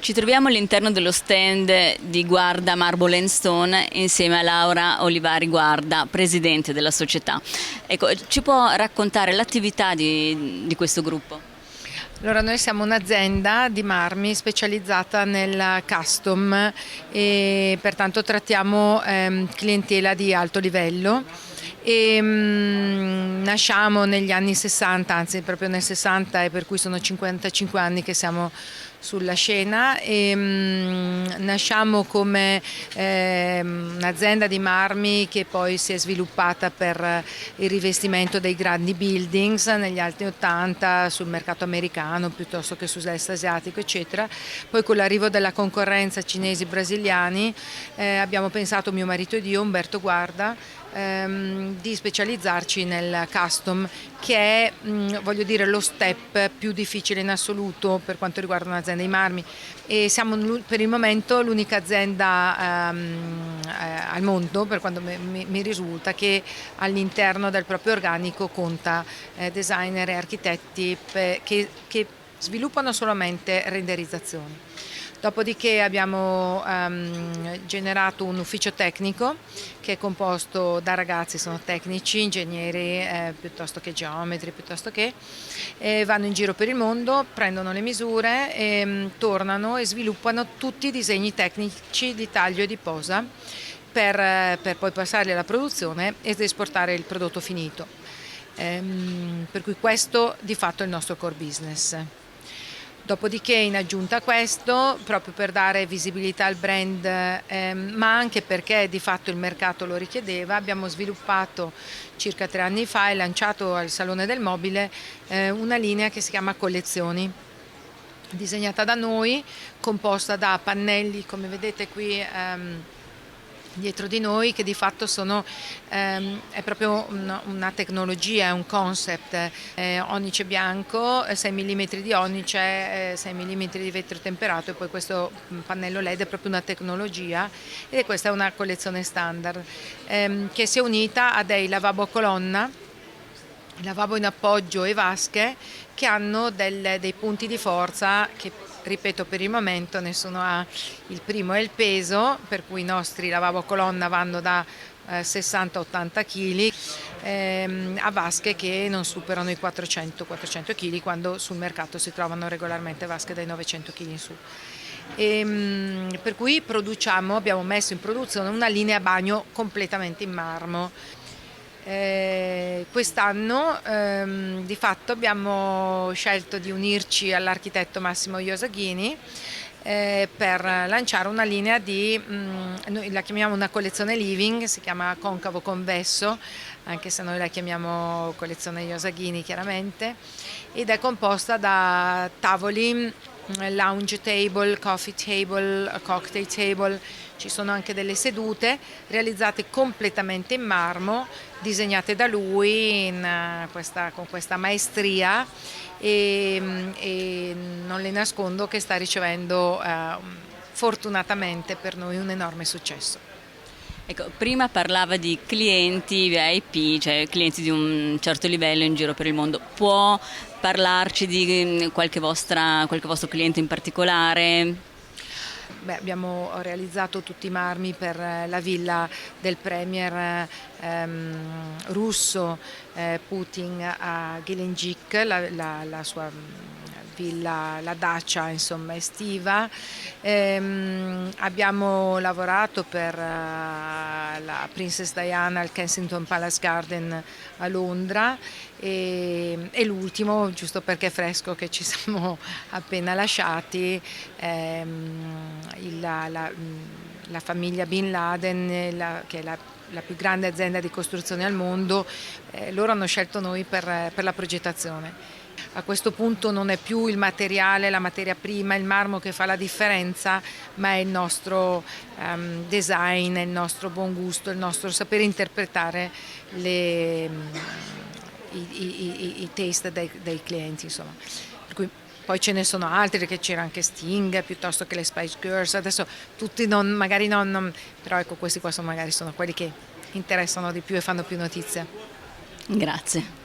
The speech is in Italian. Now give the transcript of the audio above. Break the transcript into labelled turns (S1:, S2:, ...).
S1: Ci troviamo all'interno dello stand di Guarda Marble & Stone insieme a Laura Olivari Guarda, presidente della società. Ecco, ci può raccontare l'attività di questo gruppo?
S2: Allora, noi siamo un'azienda di marmi specializzata nel custom e pertanto trattiamo clientela di alto livello e nasciamo negli anni 60, anzi proprio nel 60, e per cui sono 55 anni che siamo sulla scena e nasciamo come un'azienda di marmi che poi si è sviluppata per il rivestimento dei grandi buildings negli anni 80 sul mercato americano piuttosto che sull'est asiatico eccetera. Poi con l'arrivo della concorrenza cinesi brasiliani abbiamo pensato, mio marito ed io, Umberto Guarda, di specializzarci nel custom, che è voglio dire lo step più difficile in assoluto per quanto riguarda un'azienda di marmi, e siamo per il momento l'unica azienda al mondo, per quanto mi risulta, che all'interno del proprio organico conta designer e architetti che sviluppano solamente renderizzazioni. Dopodiché abbiamo generato un ufficio tecnico che è composto da ragazzi, sono tecnici, ingegneri, piuttosto che geometri, piuttosto che vanno in giro per il mondo, prendono le misure, tornano e sviluppano tutti i disegni tecnici di taglio e di posa per poi passarli alla produzione ed esportare il prodotto finito. Per cui questo di fatto è il nostro core business. Dopodiché, in aggiunta a questo, proprio per dare visibilità al brand, ma anche perché di fatto il mercato lo richiedeva, abbiamo sviluppato circa 3 anni fa e lanciato al Salone del Mobile una linea che si chiama Collezioni, disegnata da noi, composta da pannelli, come vedete qui dietro di noi, che di fatto è proprio una tecnologia, è un concept, onice bianco, 6 mm di onice, 6 mm di vetro temperato, e poi questo pannello LED è proprio una tecnologia, e questa è una collezione standard che si è unita a dei lavabo a colonna, lavabo in appoggio e vasche che hanno dei punti di forza che, ripeto, per il momento nessuno ha. Il primo è il peso, per cui i nostri lavabo a colonna vanno da 60-80 kg a vasche che non superano i 400 kg, quando sul mercato si trovano regolarmente vasche dai 900 kg in su. Per cui abbiamo messo in produzione una linea bagno completamente in marmo. Quest'anno di fatto abbiamo scelto di unirci all'architetto Massimo Iosaghini per lanciare una linea noi la chiamiamo una collezione living, si chiama concavo convesso, anche se noi la chiamiamo collezione Iosaghini chiaramente, ed è composta da tavoli, lounge table, coffee table, cocktail table. Ci sono anche delle sedute realizzate completamente in marmo, disegnate da lui con questa maestria, e non le nascondo che sta ricevendo fortunatamente per noi un enorme successo.
S1: Ecco, prima parlava di clienti VIP, cioè clienti di un certo livello in giro per il mondo. Può parlarci di qualche vostro cliente in particolare?
S2: Beh, abbiamo realizzato tutti i marmi per la villa del premier russo Putin a Gelendzhik, la sua villa, la dacia insomma estiva. Abbiamo lavorato per la Princess Diana al Kensington Palace Garden a Londra, e l'ultimo, giusto perché è fresco, che ci siamo appena lasciati, la famiglia Bin Laden, che è la più grande azienda di costruzione al mondo. Loro hanno scelto noi per la progettazione. A questo punto non è più il materiale, la materia prima, il marmo che fa la differenza, ma è il nostro design, il nostro buon gusto, il nostro sapere interpretare i taste dei clienti, insomma. Per cui poi ce ne sono altri, perché c'era anche Sting piuttosto che le Spice Girls, adesso tutti magari non, però ecco, questi qua magari sono quelli che interessano di più e fanno più notizia.
S1: Grazie.